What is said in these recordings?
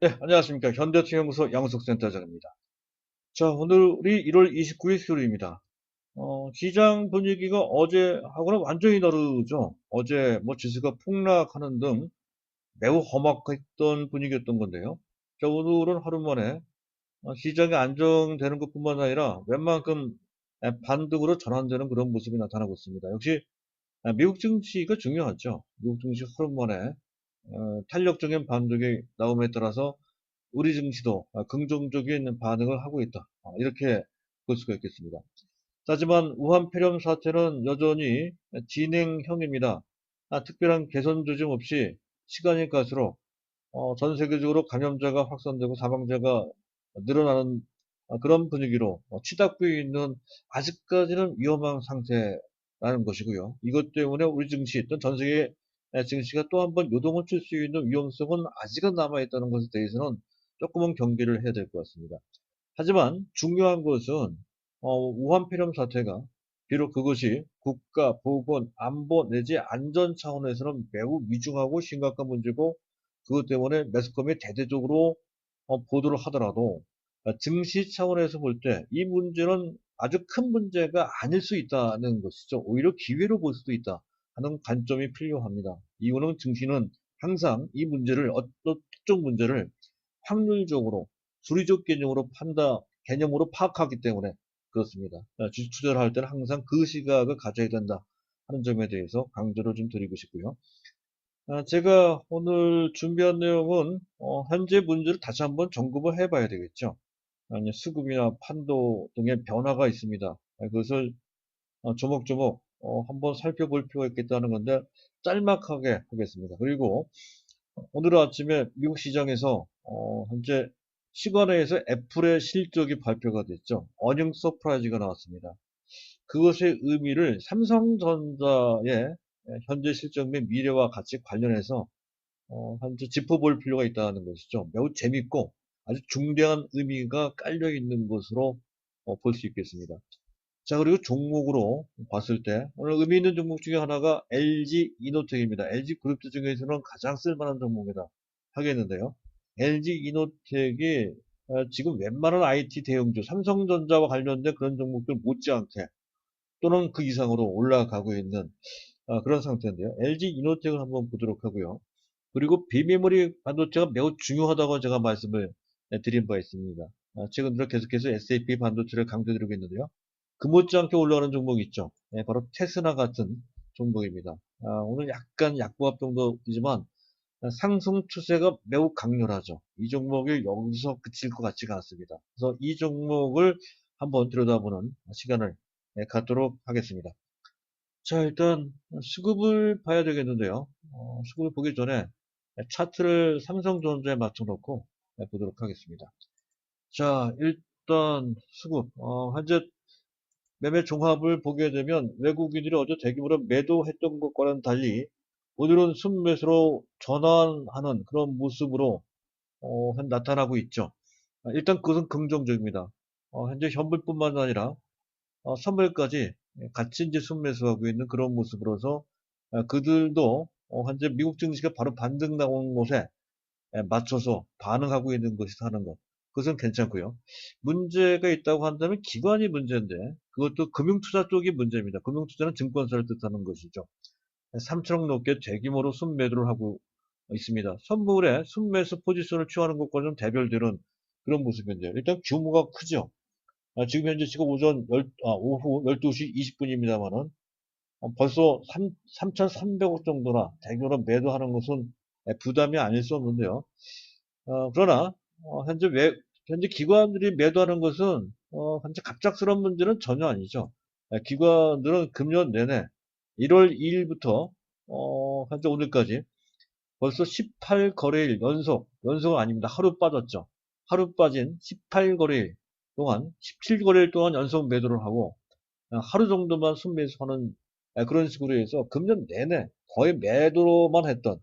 네, 안녕하십니까. 현대투자연구소 양석센터장입니다. 자, 오늘이 1월 29일 수요일입니다. 시장 분위기가 어제하고는 완전히 다르죠. 어제 뭐 지수가 폭락하는 등 매우 험악했던 분위기였던 건데요. 자, 오늘은 하루 만에 시장이 안정되는 것뿐만 아니라 웬만큼 반등으로 전환되는 그런 모습이 나타나고 있습니다. 역시 미국 증시가 중요하죠. 미국 증시 하루 만에 탄력적인 반등이 나옴에 따라서 우리 증시도 긍정적인 반응을 하고 있다. 이렇게 볼 수가 있겠습니다. 하지만 우한 폐렴 사태는 여전히 진행형입니다. 특별한 개선 조짐 없이 시간이 갈수록 전 세계적으로 감염자가 확산되고 사망자가 늘어나는 그런 분위기로 치닫고 있는 아직까지는 위험한 상태라는 것이고요. 이것 때문에 우리 증시 또는 전 세계 증시가 또 한 번 요동을 칠 수 있는 위험성은 아직은 남아있다는 것에 대해서는 조금은 경계를 해야 될 것 같습니다. 하지만 중요한 것은 우한 폐렴 사태가 비록 그것이 국가, 보건, 안보 내지 안전 차원에서는 매우 위중하고 심각한 문제고 그것 때문에 매스컴이 대대적으로 보도를 하더라도 증시 차원에서 볼 때 이 문제는 아주 큰 문제가 아닐 수 있다는 것이죠. 오히려 기회로 볼 수도 있다 하는 관점이 필요합니다. 이유는 증시는 항상 이 문제를 어떤 특정 문제를 확률적으로 수리적 개념으로 파악하기 때문에 그렇습니다. 주식 투자를 할 때는 항상 그 시각을 가져야 된다 하는 점에 대해서 강조를 좀 드리고 싶고요. 제가 오늘 준비한 내용은 현재 문제를 다시 한번 점검을 해봐야 되겠죠. 아니, 수급이나 판도 등의 변화가 있습니다. 그것을 조목조목 한번 살펴볼 필요가 있겠다는 건데 짤막하게 하겠습니다. 그리고 오늘 아침에 미국 시장에서 현재 시간회에서 애플의 실적이 발표가 됐죠. 어닝 서프라이즈가 나왔습니다. 그것의 의미를 삼성전자의 현재 실적 및 미래와 같이 관련해서 현재 짚어볼 필요가 있다는 것이죠. 매우 재밌고 아주 중대한 의미가 깔려 있는 것으로 볼 수 있겠습니다. 자, 그리고 종목으로 봤을 때 오늘 의미 있는 종목 중에 하나가 LG 이노텍입니다. LG 그룹주 중에서는 가장 쓸만한 종목이다 하겠는데요. LG 이노텍이 지금 웬만한 IT 대형주, 삼성전자와 관련된 그런 종목들 못지않게 또는 그 이상으로 올라가고 있는 그런 상태인데요. LG 이노텍을 한번 보도록 하고요. 그리고 비메모리 반도체가 매우 중요하다고 제가 말씀을 드린 바 있습니다. 최근 들어 계속해서 SAP 반도체를 강조드리고 있는데요. 그 못지않게 올라가는 종목이 있죠. 바로 테스나 같은 종목입니다. 오늘 약간 약보합 정도이지만 상승 추세가 매우 강렬하죠. 이 종목이 여기서 그칠 것 같지가 않습니다. 그래서 이 종목을 한번 들여다보는 시간을 갖도록 하겠습니다. 자, 일단 수급을 봐야 되겠는데요. 수급을 보기 전에 차트를 삼성전자에 맞춰놓고 보도록 하겠습니다. 자, 일단 수급. 현재 매매 종합을 보게 되면 외국인들이 어제 대규모로 매도했던 것과는 달리 오늘은 순매수로 전환하는 그런 모습으로 나타나고 있죠. 일단 그것은 긍정적입니다. 현재 현물뿐만 아니라 선물까지 같이 이제 순매수하고 있는 그런 모습으로서 그들도 현재 미국 증시가 바로 반등 나온 곳에 맞춰서 반응하고 있는 것이 하는 것. 그것은 괜찮고요. 문제가 있다고 한다면 기관이 문제인데 그것도 금융투자 쪽이 문제입니다. 금융투자는 증권사를 뜻하는 것이죠. 3천억 넘게 대규모로 순매도를 하고 있습니다. 선물에 순매수 포지션을 취하는 것과 좀 대별되는 그런 모습인데요. 일단 규모가 크죠. 지금 현재 지금 오후 12시 20분입니다만은 벌써 3,300억 정도나 대규모로 매도하는 것은 부담이 아닐 수 없는데요. 그러나 현재 기관들이 매도하는 것은 현재 갑작스러운 문제는 전혀 아니죠. 기관들은 금년 내내 1월 2일부터 현재 오늘까지 벌써 18거래일 연속은 아닙니다. 하루 빠졌죠. 하루 빠진 18거래일 동안 17거래일 동안 연속 매도를 하고 하루 정도만 순매수하는 그런 식으로 해서 금년 내내 거의 매도로만 했던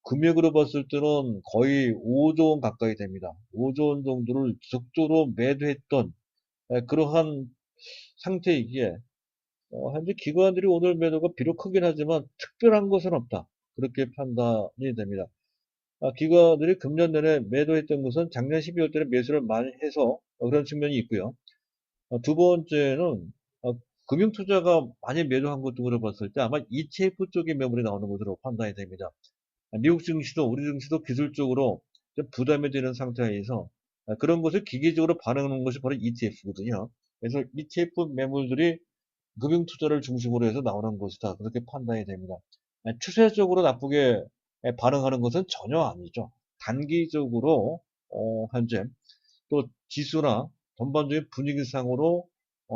금액으로 봤을 때는 거의 5조 원 가까이 됩니다. 5조 원 정도를 적극적으로 매도했던 그러한 상태이기에 현재 기관들이 오늘 매도가 비록 크긴 하지만 특별한 것은 없다. 그렇게 판단이 됩니다. 기관들이 금년 내내 매도했던 것은 작년 12월 때는 매수를 많이 해서 그런 측면이 있고요. 두 번째는 금융투자가 많이 매도한 것으로 봤을 때 아마 ETF 쪽의 매물이 나오는 것으로 판단이 됩니다. 미국 증시도 우리 증시도 기술적으로 좀 부담이 되는 상태에서 그런 것을 기계적으로 반응하는 것이 바로 ETF거든요. 그래서 ETF 매물들이 금융투자를 중심으로 해서 나오는 것이다. 그렇게 판단이 됩니다. 추세적으로 나쁘게 반응하는 것은 전혀 아니죠. 단기적으로 현재 또 지수나 전반적인 분위기상으로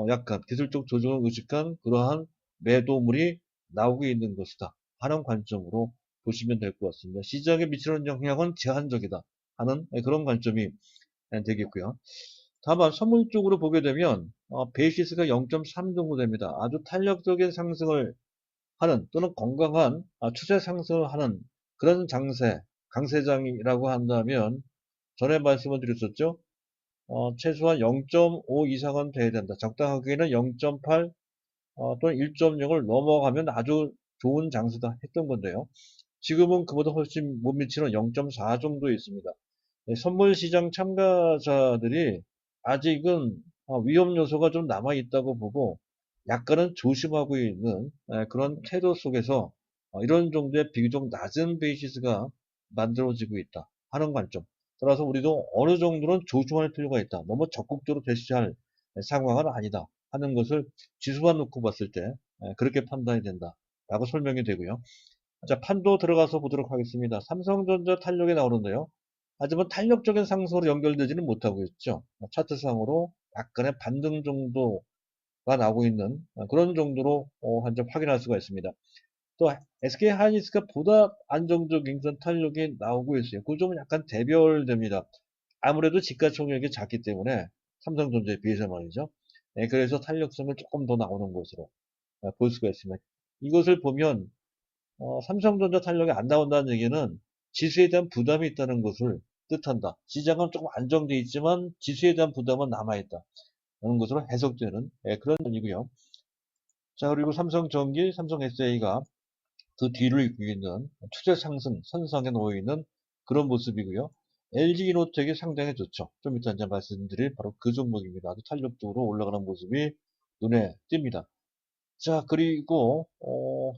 약간 기술적 조정을 의식한 그러한 매도물이 나오고 있는 것이다 하는 관점으로 보시면 될 것 같습니다. 시장에 미치는 영향은 제한적이다 하는 그런 관점이 되겠고요. 다만 선물 쪽으로 보게 되면 베이시스가 0.3 정도 됩니다. 아주 탄력적인 상승을 하는 또는 건강한 추세 상승을 하는 그런 장세, 강세장이라고 한다면 전에 말씀을 드렸었죠. 최소한 0.5 이상은 돼야 된다. 적당하게는 0.8 또는 1.0을 넘어가면 아주 좋은 장세다 했던 건데요. 지금은 그보다 훨씬 못 미치는 0.4 정도에 있습니다. 선물 시장 참가자들이 아직은 위험 요소가 좀 남아 있다고 보고 약간은 조심하고 있는 그런 태도 속에서 이런 정도의 비교적 낮은 베이시스가 만들어지고 있다 하는 관점. 따라서 우리도 어느 정도는 조심할 필요가 있다. 너무 적극적으로 대시할 상황은 아니다 하는 것을 지수만 놓고 봤을 때 그렇게 판단이 된다 라고 설명이 되고요. 자, 판도 들어가서 보도록 하겠습니다. 삼성전자 탄력이 나오는데요. 하지만 탄력적인 상승으로 연결되지는 못하고 있죠. 차트상으로 약간의 반등 정도가 나오고 있는 그런 정도로 현재 확인할 수가 있습니다. 또 SK 하이닉스가 보다 안정적인 그런 탄력이 나오고 있어요. 그 점은 약간 대별됩니다. 아무래도 지가총액이 작기 때문에 삼성전자에 비해서 말이죠. 그래서 탄력성을 조금 더 나오는 것으로 볼 수가 있습니다. 이것을 보면 삼성전자 탄력이 안 나온다는 얘기는 지수에 대한 부담이 있다는 것을 뜻한다. 시장은 조금 안정돼 있지만 지수에 대한 부담은 남아있다. 라는 것으로 해석되는 그런 점이고요. 자, 그리고 삼성전기, 삼성SA가 그 뒤를 잇고 있는 추세 상승 선상에 놓여 있는 그런 모습이고요. LG이노텍이 상당히 좋죠. 좀 이따 이제 말씀드릴 바로 그 종목입니다. 아주 탄력적으로 올라가는 모습이 눈에 띕니다. 자, 그리고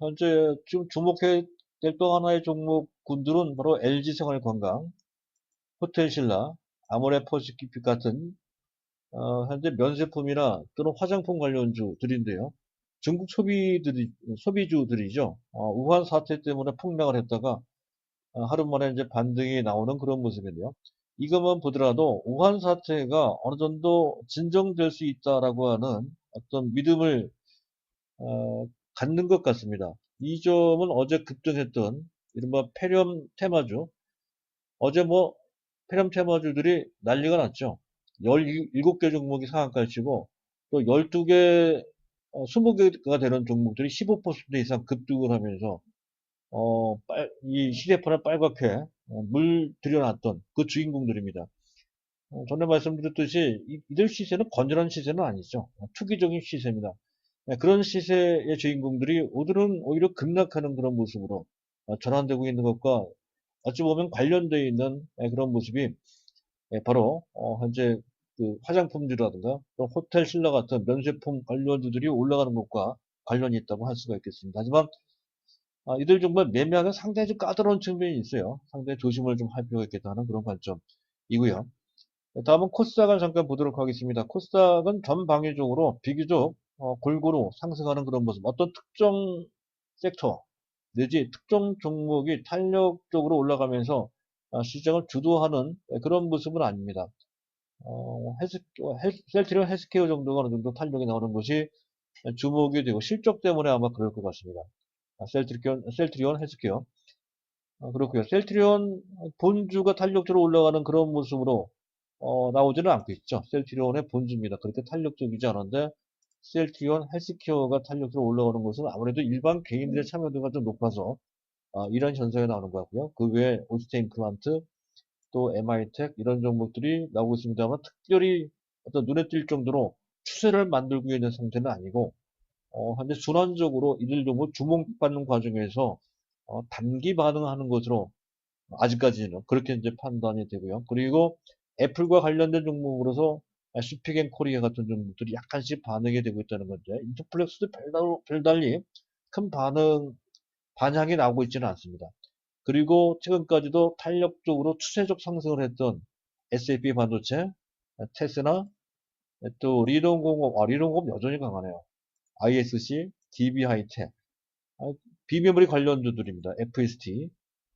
현재 지금 주목해야 될 또 하나의 종목군들은 바로 LG생활건강, 호텔신라, 아모레퍼시픽 같은 현재 면세품이나 또는 화장품 관련주들인데요. 중국 소비주들이죠. 우한 사태 때문에 폭락을 했다가 하루 만에 이제 반등이 나오는 그런 모습인데요. 이것만 보더라도 우한 사태가 어느 정도 진정될 수 있다라고 하는 어떤 믿음을 갖는 것 같습니다. 이 점은 어제 급등했던 이른바 페렴 테마주, 어제 뭐 페렴 테마주들이 난리가 났죠. 17개 종목이 상한가를 치고 또 12개, 20개가 되는 종목들이 15% 이상 급등을 하면서 이 시대판을 빨갛게 물 들여놨던 그 주인공들입니다. 전에 말씀드렸듯이 이들 시세는 건전한 시세는 아니죠. 투기적인 시세입니다. 그런 시세의 주인공들이 오늘은 오히려 급락하는 그런 모습으로 전환되고 있는 것과 어찌 보면 관련되어 있는 그런 모습이 바로 현재 그 화장품주라든가 또 호텔 신라 같은 면세품 관련주들이 올라가는 것과 관련이 있다고 할 수가 있겠습니다. 하지만 이들 정말 매매하기 상당히 좀 까다로운 측면이 있어요. 상당히 조심을 좀 할 필요가 있겠다는 그런 관점이고요. 다음은 코스닥을 잠깐 보도록 하겠습니다. 코스닥은 전방위적으로 비교적 골고루 상승하는 그런 모습. 어떤 특정 섹터 내지 특정 종목이 탄력적으로 올라가면서 시장을 주도하는 그런 모습은 아닙니다. 셀트리온 헬스케어 정도가 어느 정도 탄력이 나오는 것이 주목이 되고 실적 때문에 아마 그럴 것 같습니다. 셀트리온 헬스케어. 그렇고요. 셀트리온 본주가 탄력적으로 올라가는 그런 모습으로 나오지는 않고 있죠. 셀트리온의 본주입니다. 그렇게 탄력적이지 않은데 셀트리온 헬스케어가 탄력적으로 올라가는 것은 아무래도 일반 개인들의 참여도가 좀 높아서 이런 현상이 나오는 것 같고요. 그 외에 올스테인플란트 또 MI텍 이런 종목들이 나오고 있습니다만 특별히 어떤 눈에 띌 정도로 추세를 만들고 있는 상태는 아니고 현재 순환적으로 이들 종목 주목받는 과정에서 단기 반응하는 것으로 아직까지는 그렇게 이제 판단이 되고요. 그리고 애플과 관련된 종목으로서 슈픽앤코리아 같은 종목들이 약간씩 반응이 되고 있다는 건데, 인터플렉스도 별달리 큰 반향이 나오고 있지는 않습니다. 그리고 최근까지도 탄력적으로 추세적 상승을 했던 SAP 반도체, 테스나, 또 리돈공업 여전히 강하네요. ISC, DB 하이텍, 비메모리 관련주들입니다. FST,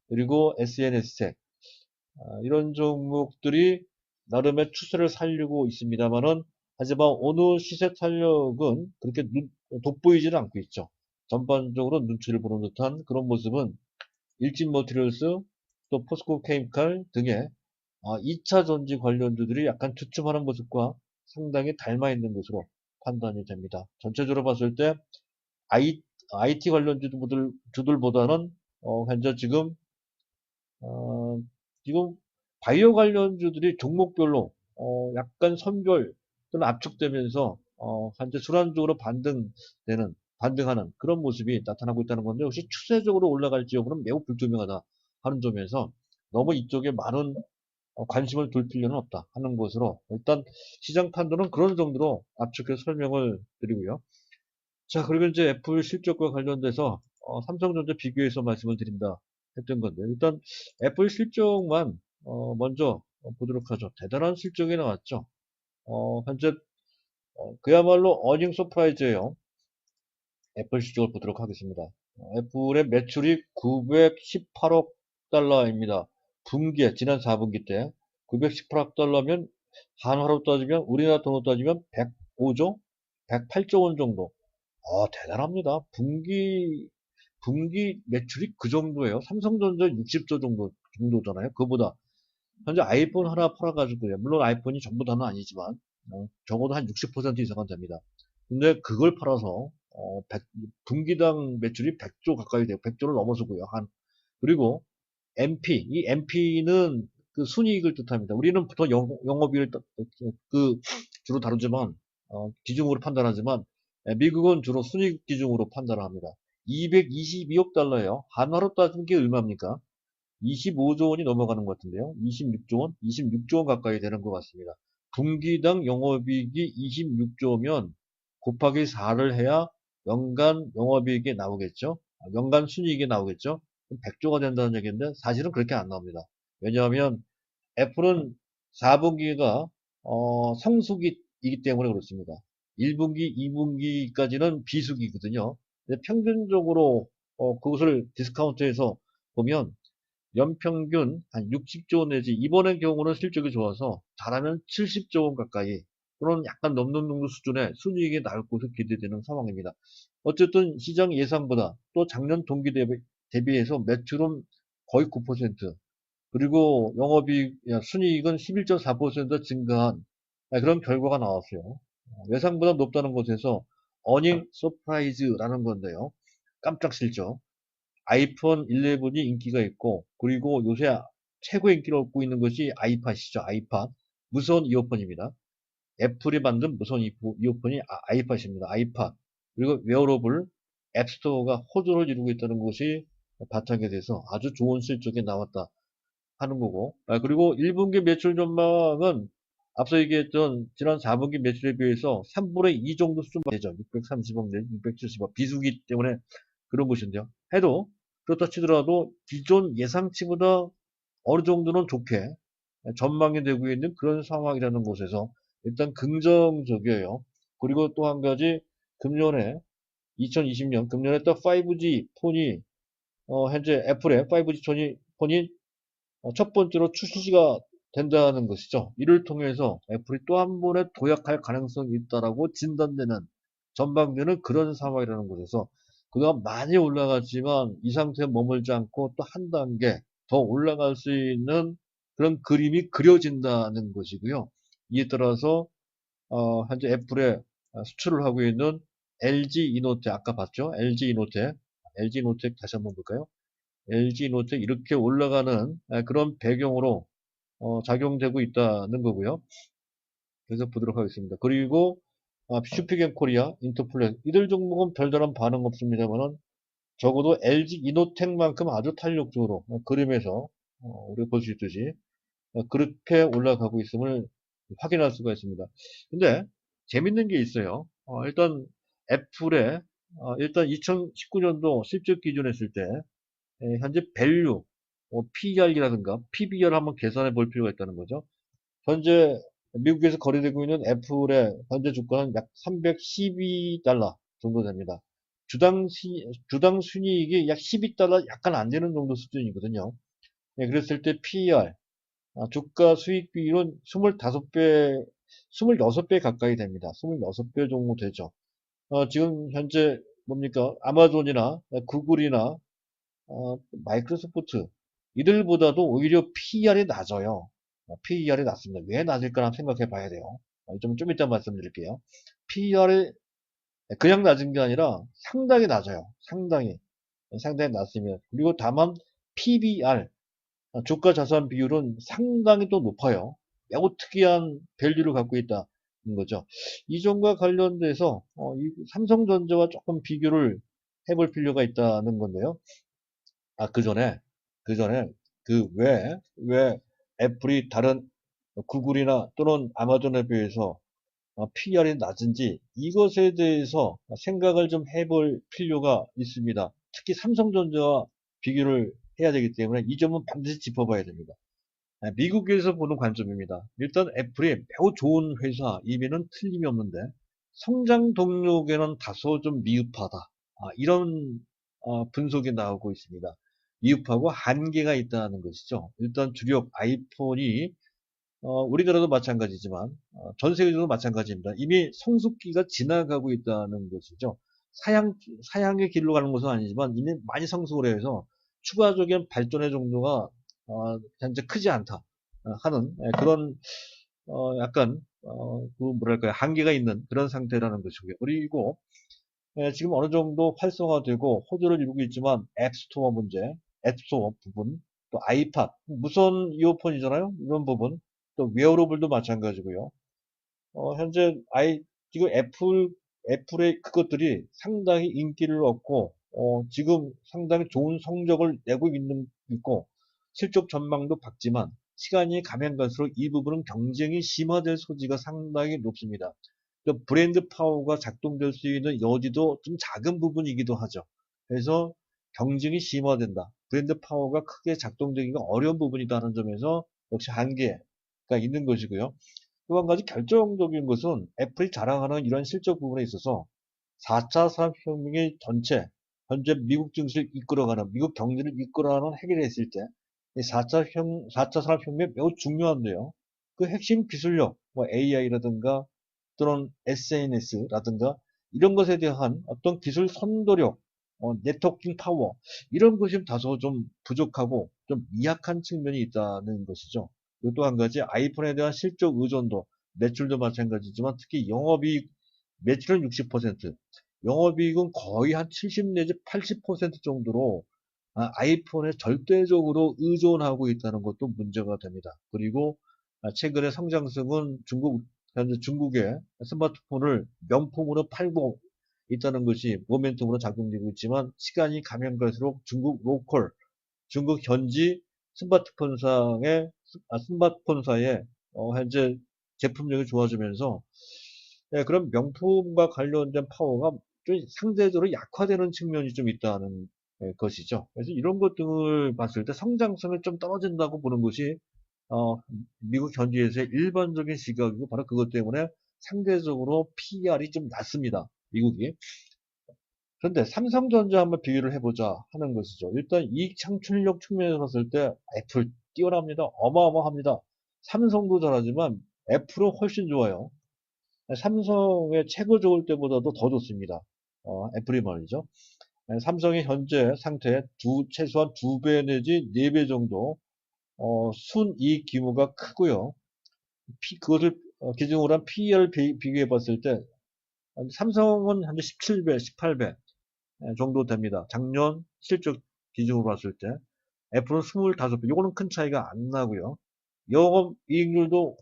그리고 SNS텍, 이런 종목들이 나름의 추세를 살리고 있습니다만은, 하지만 오늘 시세 탄력은 그렇게 돋보이지는 않고 있죠. 전반적으로 눈치를 보는 듯한 그런 모습은 일진 머티리얼스, 또 포스코 케미칼 등의 2차 전지 관련주들이 약간 주춤하는 모습과 상당히 닮아 있는 것으로 판단이 됩니다. 전체적으로 봤을 때 IT 관련 주들보다는 현재 어, 지금 바이오 관련주들이 종목별로 약간 선별 또는 압축되면서 현재 순환적으로 반등하는 그런 모습이 나타나고 있다는 건데, 혹시 추세적으로 올라갈지 여부는 매우 불투명하다 하는 점에서 너무 이쪽에 많은 관심을 둘 필요는 없다 하는 것으로, 일단 시장 판도는 그런 정도로 압축해서 설명을 드리고요. 자, 그리고 이제 애플 실적과 관련돼서 삼성전자 비교해서 말씀을 드린다 했던 건데, 일단 애플 실적만 먼저 보도록 하죠. 대단한 실적이 나왔죠. 현재 그야말로 어닝 서프라이즈예요. 애플 실적을 보도록 하겠습니다. 애플의 매출이 918억 달러입니다. 지난 4분기 때 918억 달러면 한화로 따지면, 우리나라 돈으로 따지면 105조? 108조 원 정도. 대단합니다. 분기 매출이 그 정도예요. 삼성전자 60조 정도잖아요. 그보다. 현재 아이폰 하나 팔아가지고요. 물론 아이폰이 전부 다는 아니지만, 적어도 한 60% 이상은 됩니다. 근데 그걸 팔아서, 분기당 매출이 100조 가까이 돼요. 100조를 넘어서고요. 그리고 이 MP는 그 순이익을 뜻합니다. 우리는 보통 영업이익을 주로 다루지만, 기준으로 판단하지만, 미국은 주로 순이익 기준으로 판단을 합니다. 222억 달러예요. 한화로 따지면 게 얼마입니까? 25조 원이 넘어가는 것 같은데요. 26조 원? 26조 원 가까이 되는 것 같습니다. 분기당 영업이익이 26조면 곱하기 4를 해야 연간 영업이익이 나오겠죠. 연간 순이익이 나오겠죠. 100조가 된다는 얘기인데, 사실은 그렇게 안 나옵니다. 왜냐하면 애플은 4분기가 성수기이기 때문에 그렇습니다. 1분기, 2분기까지는 비수기거든요. 근데 평균적으로 그것을 디스카운트해서 보면 연평균 한 60조 원 내지, 이번의 경우는 실적이 좋아서 잘하면 70조 원 가까이, 그런 약간 넘는 정도 수준의 순이익이 나올 것으로 기대되는 상황입니다. 어쨌든 시장 예상보다, 또 작년 동기 대비해서 매출은 거의 9%, 그리고 순이익은 11.4% 증가한 그런 결과가 나왔어요. 예상보다 높다는 것에서 어닝 서프라이즈라는 건데요. 깜짝 실적. 아이폰 11이 인기가 있고, 그리고 요새 최고 인기를 얻고 있는 것이 아이팟이죠. 아이팟. 무선 이어폰입니다. 애플이 만든 무선 이어폰이 아이팟입니다. 아이팟. 그리고 웨어러블 앱스토어가 호조를 이루고 있다는 것이 바탕에 대해서 아주 좋은 실적이 나왔다 하는 거고, 그리고 1분기 매출 전망은 앞서 얘기했던 지난 4분기 매출에 비해서 3분의 2 정도 수준 되죠. 630억 내지 670억. 비수기 때문에 그런 것인데요. 그렇다 치더라도 기존 예상치보다 어느 정도는 좋게 전망이 되고 있는 그런 상황이라는 곳에서 일단 긍정적이에요. 그리고 또 한 가지, 금년에 2020년 금년에 또 5G 폰이 현재 애플의 5G 폰이 첫 번째로 출시가 된다는 것이죠. 이를 통해서 애플이 또 한 번에 도약할 가능성이 있다라고 진단되는, 전망되는 그런 상황이라는 것에서, 그가 많이 올라갔지만 이 상태에 머물지 않고 또 한 단계 더 올라갈 수 있는 그런 그림이 그려진다는 것이고요. 이에 따라서 현재 애플에 수출을 하고 있는 LG 이노텍, 아까 봤죠? LG 이노텍 다시 한번 볼까요? LG 노트 이렇게 올라가는 그런 배경으로 작용되고 있다는 거고요. 그래서 보도록 하겠습니다. 그리고 슈피겐코리아, 인터플렉 이들 종목은 별다른 반응 없습니다만은, 적어도 LG 이노텍만큼 아주 탄력적으로 그림에서 우리가 볼 수 있듯이 그렇게 올라가고 있음을 확인할 수가 있습니다. 근데 재밌는 게 있어요. 일단 애플의 일단 2019년도 실적 기준했을 때 현재 밸류, PER이라든가 PBR 한번 계산해 볼 필요가 있다는 거죠. 현재 미국에서 거래되고 있는 애플의 현재 주가는 약 312달러 정도 됩니다. 주당 순이익이 약 12달러 약간 안 되는 정도 수준이거든요. 네, 그랬을 때 PER, 주가 수익 비율은 25배, 26배 가까이 됩니다. 26배 정도 되죠. 지금 현재 뭡니까? 아마존이나 구글이나 마이크로소프트 이들보다도 오히려 PER이 낮아요. PER이 낮습니다. 왜 낮을까 생각해 봐야 돼요. 좀 이따 말씀드릴게요. PER이 그냥 낮은 게 아니라 상당히 낮아요. 상당히 낮습니다. 그리고 다만 PBR, 주가 자산 비율은 상당히 또 높아요. 매우 특이한 밸류를 갖고 있다는 거죠. 이 점과 관련돼서 이 삼성전자와 조금 비교를 해볼 필요가 있다는 건데요. 그 전에 왜 애플이 다른 구글이나 또는 아마존에 비해서 PER이 낮은지 이것에 대해서 생각을 좀 해볼 필요가 있습니다. 특히 삼성전자와 비교를 해야 되기 때문에 이 점은 반드시 짚어봐야 됩니다. 미국에서 보는 관점입니다. 일단 애플이 매우 좋은 회사임에는 틀림이 없는데 성장 동력에는 다소 좀 미흡하다. 이런 분석이 나오고 있습니다. 미흡하고 한계가 있다는 것이죠. 일단 주력 아이폰이 우리나라도 마찬가지지만 전 세계적으로 마찬가지입니다. 이미 성숙기가 지나가고 있다는 것이죠. 사양의 길로 가는 것은 아니지만 이미 많이 성숙을 해서 추가적인 발전의 정도가 현재 크지 않다 하는 그런 약간 그 뭐랄까요 한계가 있는 그런 상태라는 것이고요. 그리고 지금 어느 정도 활성화되고 호조를 이루고 있지만 앱스토어 문제, 앱스토어 부분, 또 아이팟, 무선 이어폰이잖아요. 이런 부분, 또 웨어러블도 마찬가지고요. 현재 지금 애플의 그것들이 상당히 인기를 얻고, 지금 상당히 좋은 성적을 내고 있고, 실적 전망도 밝지만, 시간이 가면 갈수록 이 부분은 경쟁이 심화될 소지가 상당히 높습니다. 그 브랜드 파워가 작동될 수 있는 여지도 좀 작은 부분이기도 하죠. 그래서 경쟁이 심화된다. 브랜드 파워가 크게 작동되기가 어려운 부분이다는 점에서 역시 한계가 있는 것이고요. 또 한 가지 결정적인 것은 애플이 자랑하는 이런 실적 부분에 있어서 4차 산업혁명의 전체, 현재 미국 증시를 이끌어가는, 미국 경제를 이끌어가는 해결했을 때, 이 4차 산업혁명이 매우 중요한데요. 그 핵심 기술력, 뭐 AI라든가 또는 SNS라든가 이런 것에 대한 어떤 기술 선도력, 네트워킹 파워, 이런 것이 다소 좀 부족하고 좀 미약한 측면이 있다는 것이죠. 그리고 또 한 가지 아이폰에 대한 실적 의존도, 매출도 마찬가지지만 특히 영업이익, 매출은 60%, 영업이익은 거의 한 70 내지 80% 정도로 아이폰에 절대적으로 의존하고 있다는 것도 문제가 됩니다. 그리고 최근에 성장성은 현재 중국의 스마트폰을 명품으로 팔고 있다는 것이 모멘텀으로 작동되고 있지만 시간이 가면 갈수록 중국 현지 스마트폰사의 현재 제품력이 좋아지면서 그런 명품과 관련된 파워가 좀 상대적으로 약화되는 측면이 좀 있다는 것이죠. 그래서 이런 것들을 봤을 때 성장성이 좀 떨어진다고 보는 것이 어, 미국 현지에서의 일반적인 시각이고 바로 그것 때문에 상대적으로 PER이 좀 낮습니다. 미국이. 그런데 삼성전자 한번 비교를 해보자 하는 것이죠. 일단 이익 창출력 측면에서 봤을 때 애플 뛰어납니다. 어마어마합니다. 삼성도 잘하지만 애플은 훨씬 좋아요. 삼성의 최고 좋을 때보다도 더 좋습니다. 애플이 말이죠. 삼성의 현재 상태 최소한 2배 내지 4배 정도 순이익 규모가 크고요. 그것을 기준으로 한 PER 비교해 봤을 때 삼성은 현재 17배, 18배 정도 됩니다. 작년 실적 기준으로 봤을 때 애플은 25배. 이거는 큰 차이가 안 나고요. 영업이익률도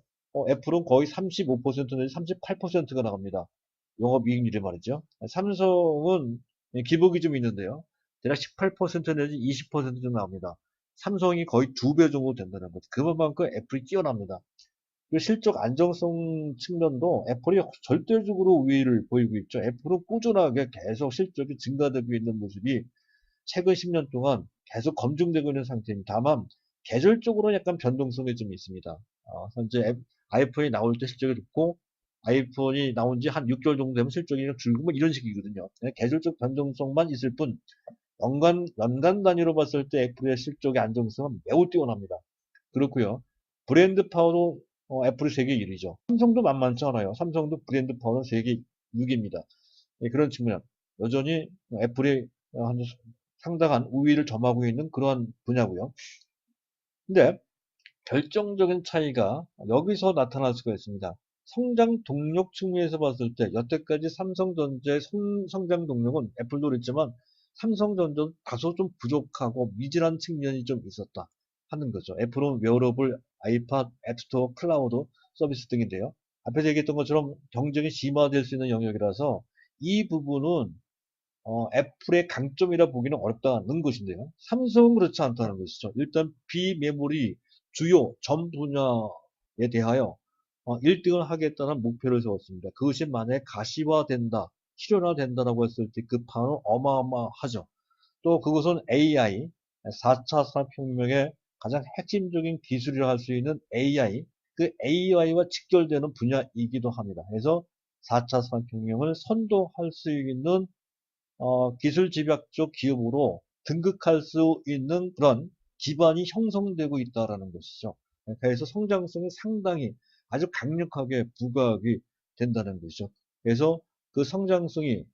애플은 거의 35% 내지 38%가 나갑니다. 영업이익률이 말이죠. 삼성은 기복이 좀 있는데요. 대략 18% 내지 20% 정도 나옵니다. 삼성이 거의 2배 정도 된다는 거죠. 그만큼 애플이 뛰어납니다. 그 실적 안정성 측면도 애플이 절대적으로 우위를 보이고 있죠. 애플은 꾸준하게 계속 실적이 증가되고 있는 모습이 최근 10년 동안 계속 검증되고 있는 상태입니다. 다만 계절적으로 약간 변동성이 좀 있습니다. 현재 아이폰이 나올 때 실적이 좋고 아이폰이 나온 지 한 6개월 정도 되면 실적이 줄고 뭐 이런 식이거든요. 계절적 변동성만 있을 뿐 연간 단위로 봤을 때 애플의 실적의 안정성은 매우 뛰어납니다. 그렇고요. 브랜드 파워도 애플이 세계 1위죠. 삼성도 만만치 않아요. 삼성도 브랜드 파워는 세계 6위입니다. 그런 측면 여전히 애플이 상당한 우위를 점하고 있는 그러한 분야고요. 근데 결정적인 차이가 여기서 나타날 수가 있습니다. 성장 동력 측면에서 봤을 때 여태까지 삼성전자의 성장 동력은 애플도 그랬지만 삼성전자는 다소 좀 부족하고 미진한 측면이 좀 있었다 하는 거죠. 애플은 웨어러블, 아이팟, 앱스토어, 클라우드 서비스 등인데요. 앞에서 얘기했던 것처럼 경쟁이 심화될 수 있는 영역이라서 이 부분은 애플의 강점이라 보기는 어렵다는 것인데요. 삼성은 그렇지 않다는 것이죠. 일단 비메모리 주요 전 분야에 대하여 1등을 하겠다는 목표를 세웠습니다. 그것이 만약에 가시화된다, 실현화된다라고 했을 때 그 파는 어마어마하죠. 또 그것은 AI, 4차 산업혁명의 가장 핵심적인 기술이라 할 수 있는 AI, 그 AI와 직결되는 분야이기도 합니다. 그래서 4차 산업혁명을 선도할 수 있는 기술 집약적 기업으로 등극할 수 있는 그런 기반이 형성되고 있다라는 것이죠. 그래서 성장성이 상당히 아주 강력하게 부각이 된다는 것이죠. 그래서 그 성장성이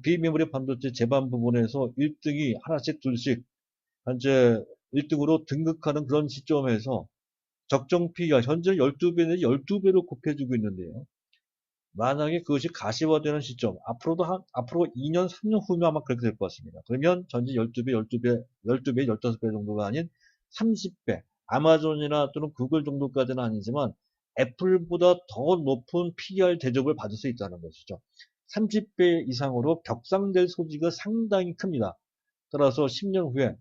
비메모리 반도체 제반 부분에서 1등이 하나씩 둘씩 현재 1등으로 등극하는 그런 시점에서 적정 P가 현재 12배 내지 12배로 곱해지고 있는데요. 만약에 그것이 가시화되는 시점, 앞으로 2년, 3년 후면 아마 그렇게 될 것 같습니다. 그러면 전체 12배, 12배, 15배 정도가 아닌 30배, 아마존이나 또는 구글 정도까지는 아니지만 애플보다 더 높은 PER 대접을 받을 수 있다는 것이죠. 30배 이상으로 격상될 소지가 상당히 큽니다. 따라서 10년 후에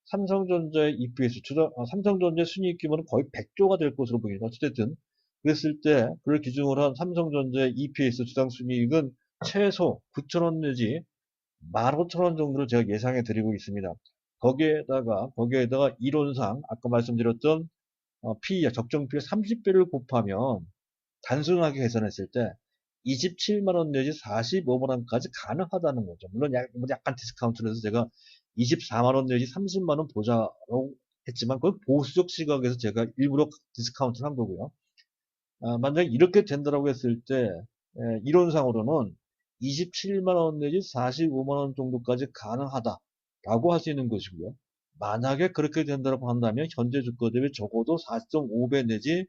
삼성전자의 EPS, 삼성전자의 순이익 규모는 거의 100조가 될 것으로 보입니다. 어쨌든 그랬을 때 그걸 기준으로 한 삼성전자의 EPS 주당 순이익은 최소 9,000원 내지 15,000원 정도를 제가 예상해 드리고 있습니다. 거기에다가 이론상 아까 말씀드렸던 PE, 적정 PE 30배를 곱하면 단순하게 계산했을 때 27만 원 내지 45만 원까지 가능하다는 거죠. 물론 약간 디스카운트를 해서 제가 24만 원 내지 30만 원 보자라고 했지만 그건 보수적 시각에서 제가 일부러 디스카운트를 한 거고요. 만약에 이렇게 된다고 했을 때 이론상으로는 27만 원 내지 45만 원 정도까지 가능하다라고 할 수 있는 것이고요. 만약에 그렇게 된다고 한다면 현재 주가 대비 적어도 4.5배 내지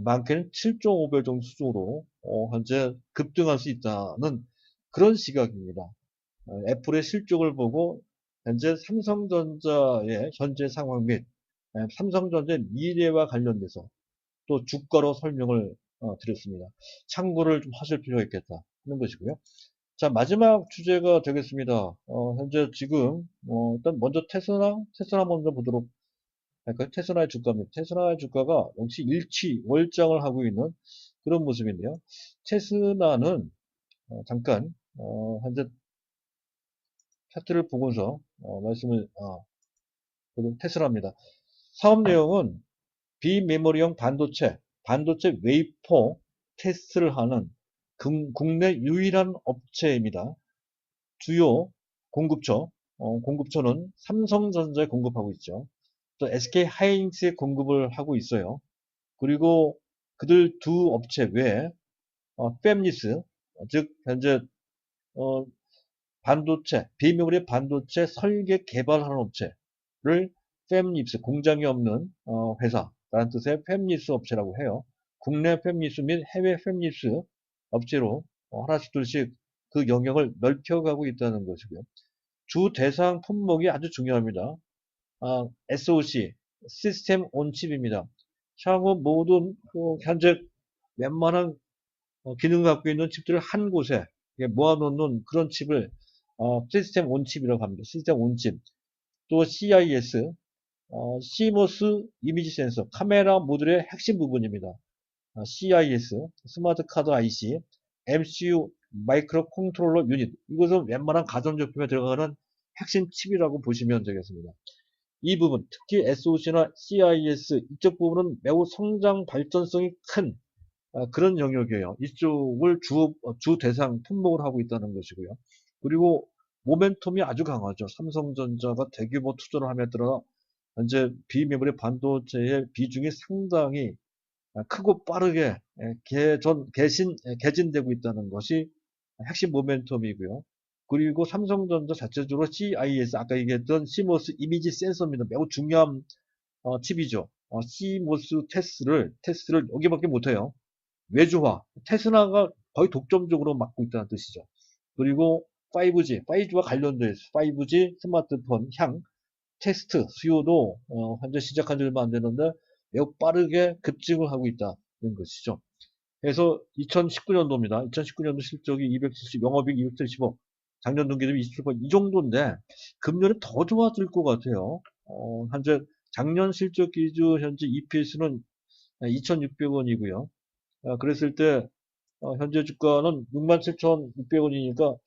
많게는 7.5배 정도 수준으로 현재 급등할 수 있다는 그런 시각입니다. 애플의 실적을 보고 현재 삼성전자의 현재 상황 및 삼성전자의 미래와 관련돼서 또 주가로 설명을 드렸습니다. 참고를 좀 하실 필요가 있겠다 하는 것이고요. 자, 마지막 주제가 되겠습니다. 현재 지금 일단 먼저 테슬라 먼저 보도록 할까요? 테슬라의 주가입니다. 테슬라의 주가가 역시 일치 월장을 하고 있는 그런 모습인데요. 테슬라는 잠깐 현재 차트를 보고서 말씀을 테슬라입니다. 사업 내용은 비메모리형 반도체 웨이퍼 테스트를 하는 국내 유일한 업체입니다. 주요 공급처는 삼성전자에 공급하고 있죠. 또 SK 하이닉스에 공급을 하고 있어요. 그리고 그들 두 업체 외에 팹리스, 즉 현재 비메모리 반도체 설계 개발하는 업체를 팹립스, 공장이 없는 회사라는 뜻의 팹립스 업체라고 해요. 국내 팹립스 및 해외 팹립스 업체로 하나씩 둘씩 그 영역을 넓혀가고 있다는 것이고요. 주 대상 품목이 아주 중요합니다. SoC, 시스템 온 칩입니다. 향후 모든 현재 웬만한 기능을 갖고 있는 칩들을 한 곳에 모아놓는 그런 칩을 시스템 온 칩이라고 합니다. 시스템 온 칩. 또 CIS, CMOS 이미지 센서, 카메라 모듈의 핵심 부분입니다. CIS, 스마트 카드 IC, MCU 마이크로 컨트롤러 유닛. 이것은 웬만한 가전제품에 들어가는 핵심 칩이라고 보시면 되겠습니다. 이 부분, 특히 SOC나 CIS 이쪽 부분은 매우 성장 발전성이 큰 그런 영역이에요. 이쪽을 주 대상 품목을 하고 있다는 것이고요. 그리고 모멘텀이 아주 강하죠. 삼성전자가 대규모 투자를 함에 따라 현재 비메모리 반도체의 비중이 상당히 크고 빠르게 개진되고 있다는 것이 핵심 모멘텀이고요. 그리고 삼성전자 자체적으로 CIS, 아까 얘기했던 CMOS 이미지 센서입니다. 매우 중요한 칩이죠. CMOS 테스트를 여기밖에 못해요. 외주화, 테스라가 거의 독점적으로 맡고 있다는 뜻이죠. 그리고 5G와 관련된 5G 스마트폰 향 테스트 수요도 현재 시작한 지 얼마 안 되는데 매우 빠르게 급증을 하고 있다는 것이죠. 그래서 2019년도입니다. 2019년도 실적이 270, 영업이익 270억, 작년 동기 대비 27%, 이 정도인데 금년에 더 좋아질 것 같아요. 현재 작년 실적 기준 현재 EPS는 2,600원이고요. 그랬을 때 현재 주가는 67,600원이니까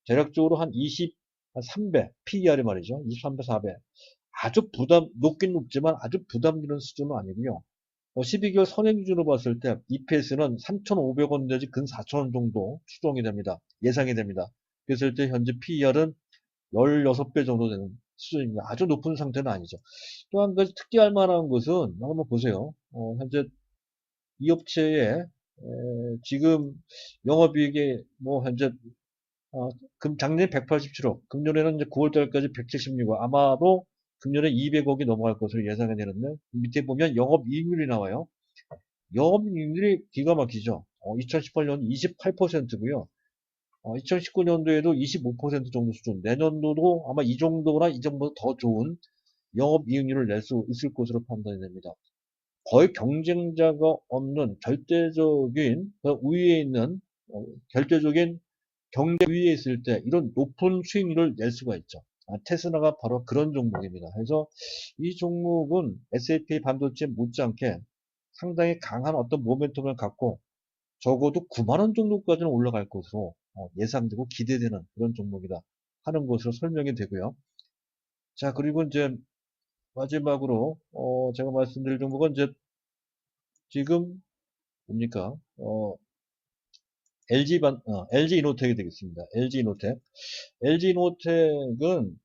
대략적으로 한 23배, PER이 말이죠. 23배, 4배. 아주 높긴 높지만 아주 부담되는 수준은 아니고요. 12개월 선행 기준으로 봤을 때 EPS는 3,500원 내지 근 4,000원 정도 추정이 됩니다. 예상이 됩니다. 그랬을 때 현재 PER은 16배 정도 되는 수준입니다. 아주 높은 상태는 아니죠. 또 한 가지 특이할 만한 것은 한번 보세요. 현재 이 업체의 지금 영업이익이 뭐 현재 작년에 187억, 금년에는 이제 9월달까지 176억, 아마도 금년에 200억이 넘어갈 것으로 예상이 되는데 밑에 보면 영업이익률이 나와요. 영업이익률이 기가 막히죠. 2018년 28%고요. 2019년도에도 25% 정도 수준, 내년도도 아마 이 정도나 이 정도 더 좋은 영업이익률을 낼 수 있을 것으로 판단이 됩니다. 거의 경쟁자가 없는 절대적인 우위에 있는 절대적인 경제 위에 있을 때 이런 높은 수익률을 낼 수가 있죠. 테스라가 바로 그런 종목입니다. 그래서 이 종목은 SAP 반도체 못지않게 상당히 강한 어떤 모멘텀을 갖고 적어도 9만원 정도까지는 올라갈 것으로 예상되고 기대되는 그런 종목이다 하는 것으로 설명이 되고요. 자, 그리고 이제 마지막으로 제가 말씀드릴 종목은 이제 지금 뭡니까? LG 이노텍이 되겠습니다. LG 이노텍. LG 이노텍은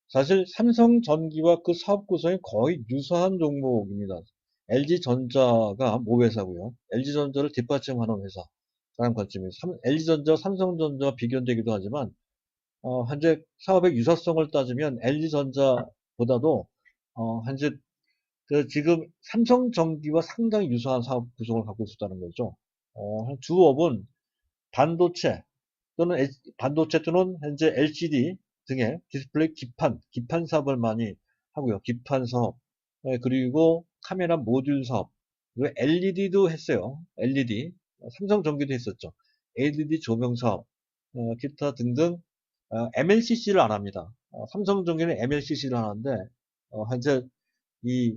사실 삼성전기와 그 사업 구성이 거의 유사한 종목입니다. LG전자가 모회사고요. LG전자를 뒷받침하는 회사라는 관점이에요. LG전자, 삼성전자가 비교되기도 하지만 현재 사업의 유사성을 따지면 LG전자보다도 현재 지금 삼성전기와 상당히 유사한 사업 구성을 갖고 있었다는 거죠. 주업은 반도체 또는 현재 LCD 등의 디스플레이 기판 사업을 많이 하고요. 기판 사업, 그리고 카메라 모듈 사업, 그리고 LED도 했어요. LED, 삼성전기도 했었죠. LED 조명 사업, 기타 등등, MLCC를 안 합니다. 삼성전기는 MLCC를 하는데, 현재 이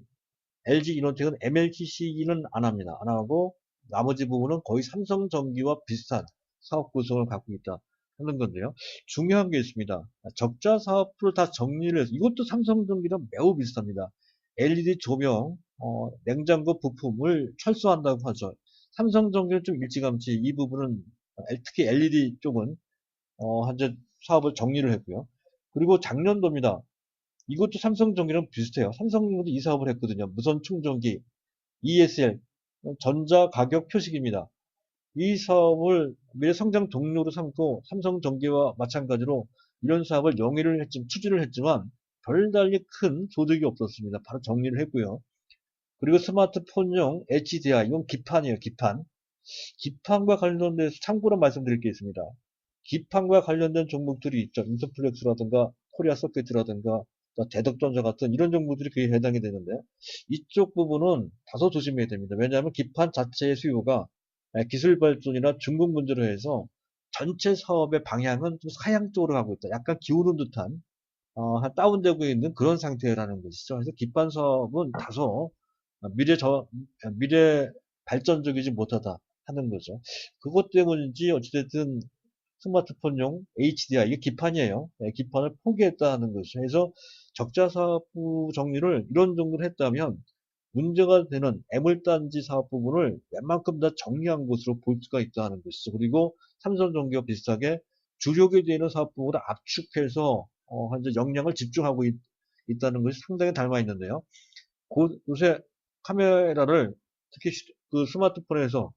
LG 이노텍은 MLCC는 안 합니다. 안 하고, 나머지 부분은 거의 삼성전기와 비슷한 사업 구성을 갖고 있다 하는 건데요. 중요한 게 있습니다. 적자 사업을 다 정리를 해서 이것도 삼성전기랑 매우 비슷합니다. LED 조명, 냉장고 부품을 철수한다고 하죠. 삼성전기는 좀 일찌감치 이 부분은 특히 LED 쪽은 현재 사업을 정리를 했고요. 그리고 작년도입니다. 이것도 삼성전기랑 비슷해요. 삼성전기도 이 사업을 했거든요. 무선 충전기 ESL 전자 가격 표식입니다. 이 사업을 미래 성장 동료로 삼고 삼성전기와 마찬가지로 이런 사업을 추진을 했지만 별달리 큰 소득이 없었습니다. 바로 정리를 했고요. 그리고 스마트폰용 HDI, 이건 기판이에요, 기판. 기판과 관련돼서 참고로 말씀드릴 게 있습니다. 기판과 관련된 종목들이 있죠. 인터플렉스라든가 코리아 서킷이라든가 대덕전자 같은 이런 종목들이 그에 해당이 되는데 이쪽 부분은 다소 조심해야 됩니다. 왜냐하면 기판 자체의 수요가 기술 발전이나 중국 문제로 해서 전체 사업의 방향은 좀 사양 쪽으로 가고 있다. 약간 기울은 듯한 다운되고 있는 그런 상태라는 것이죠. 그래서 기판 사업은 다소 미래 발전적이지 못하다 하는 거죠. 그것 때문인지 어찌됐든 스마트폰용 HDR, 이게 기판이에요. 네, 기판을 포기했다는 것이죠. 그래서 적자 사업부 정리를 이런 정도로 했다면 문제가 되는 애물단지 사업 부분을 웬만큼 다 정리한 것으로 볼 수가 있다는 것이죠. 그리고 삼성전기와 비슷하게 주력이 되는 사업 부분을 압축해서 현재 역량을 집중하고 있다는 것이 상당히 닮아 있는데요. 요새 카메라를 특히 그 스마트폰에서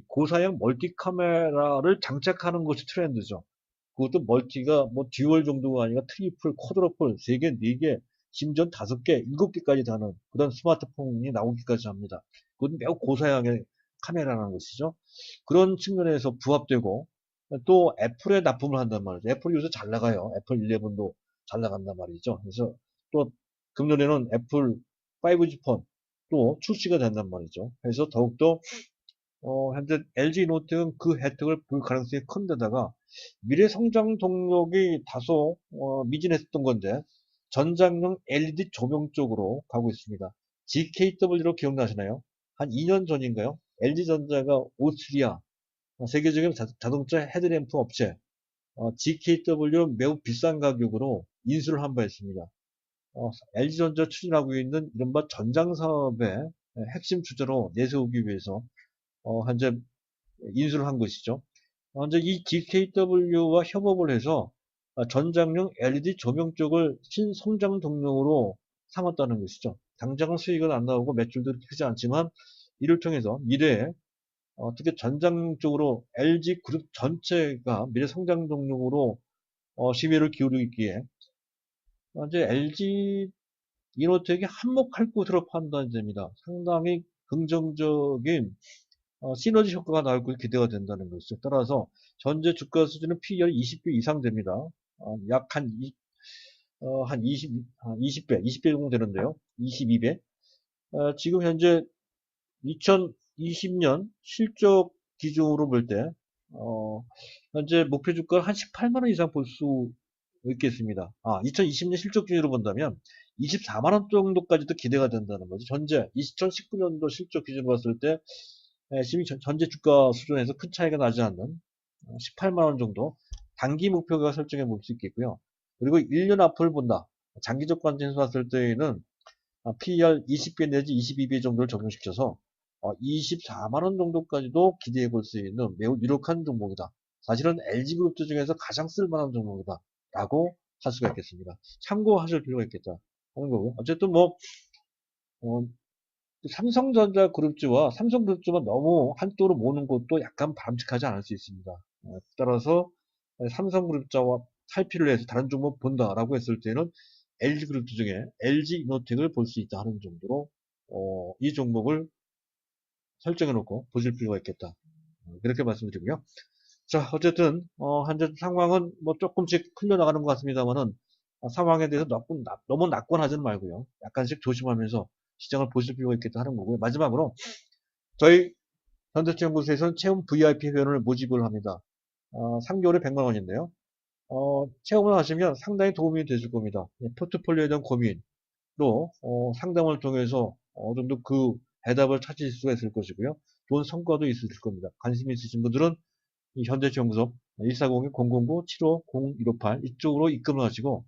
고사양 멀티 카메라를 장착하는 것이 트렌드죠. 그것도 멀티가 뭐 듀얼 정도가 아니라 트리플, 쿼드러플, 3개, 4개, 심지어 5개, 7개까지 다는 그런 스마트폰이 나오기까지 합니다. 그것은 매우 고사양의 카메라라는 것이죠. 그런 측면에서 부합되고 또 애플에 납품을 한단 말이죠. 애플이 요새 잘 나가요. 애플 11도 잘 나간단 말이죠. 그래서 또 금년에는 애플 5G 폰 또 출시가 된단 말이죠. 그래서 더욱더 현재 LG 노트는 그 혜택을 볼 가능성이 큰 데다가 미래 성장 동력이 다소 미진했던 건데 전장용 LED 조명 쪽으로 가고 있습니다. GKW로 기억나시나요? 한 2년 전인가요? LG전자가 오스트리아 세계적인 자동차 헤드램프 업체 GKW 매우 비싼 가격으로 인수를 한 바 있습니다. LG전자 추진하고 있는 이른바 전장 사업의 핵심 주자로 내세우기 위해서 현재 인수를 한 것이죠. 현재 이 GKW와 협업을 해서 전장용 LED 조명 쪽을 신성장 동력으로 삼았다는 것이죠. 당장은 수익은 안 나오고 매출도 크지 않지만 이를 통해서 미래에 특히 전장 쪽으로 LG 그룹 전체가 미래 성장 동력으로 심혈을 기울이기에 현재 LG 이노텍이 한몫할 것으로 판단됩니다. 상당히 긍정적인 시너지 효과가 나올 것이 기대가 된다는 것이죠. 따라서 현재 주가 수준은 PER 20배 이상 됩니다. 약 한 20배, 20배 정도 되는데요. 22배. 지금 현재 2020년 실적 기준으로 볼 때, 현재 목표 주가 한 18만원 이상 볼 수 있겠습니다. 2020년 실적 기준으로 본다면 24만원 정도까지도 기대가 된다는 거죠. 현재 2019년도 실적 기준으로 봤을 때 지금 현재 주가 수준에서 큰 차이가 나지 않는 18만원 정도 단기 목표가 설정해 볼 수 있겠고요. 그리고 1년 앞을 본다. 장기적 관점에서 봤을 때에는 PER 20배 내지 22배 정도를 적용시켜서 24만원 정도까지도 기대해 볼 수 있는 매우 유력한 종목이다. 사실은 LG그룹 중에서 가장 쓸만한 종목이다. 라고 할 수가 있겠습니다. 참고하실 필요가 있겠다 하는 거고요. 어쨌든 뭐 삼성전자 그룹주와 삼성그룹주만 너무 한쪽으로 모는 것도 약간 바람직하지 않을 수 있습니다. 따라서 삼성그룹자와 탈피를 해서 다른 종목 본다라고 했을 때는 LG그룹주 중에 LG이노텍을 볼 수 있다 하는 정도로 이 종목을 설정해 놓고 보실 필요가 있겠다. 그렇게 말씀드리고요. 자, 어쨌든 현재 상황은 뭐 조금씩 흘러나가는 것 같습니다만은 상황에 대해서 너무 낙관하지는 말고요. 약간씩 조심하면서 시장을 보실 필요가 있겠다 하는 거고요. 마지막으로 저희 현대차연구소에서는 체험 VIP 회원을 모집을 합니다. 3개월에 100만 원인데요. 체험을 하시면 상당히 도움이 되실 겁니다. 포트폴리오에 대한 고민로 상담을 통해서 어느 정도 그 해답을 찾으실 수가 있을 것이고요. 좋은 성과도 있으실 겁니다. 관심 있으신 분들은 이 현대차연구소 140-009-750158 이쪽으로 입금을 하시고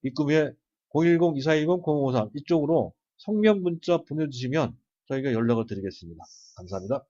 입금 후에 010-2410-0553 이쪽으로 성명 문자 보내주시면 저희가 연락을 드리겠습니다. 감사합니다.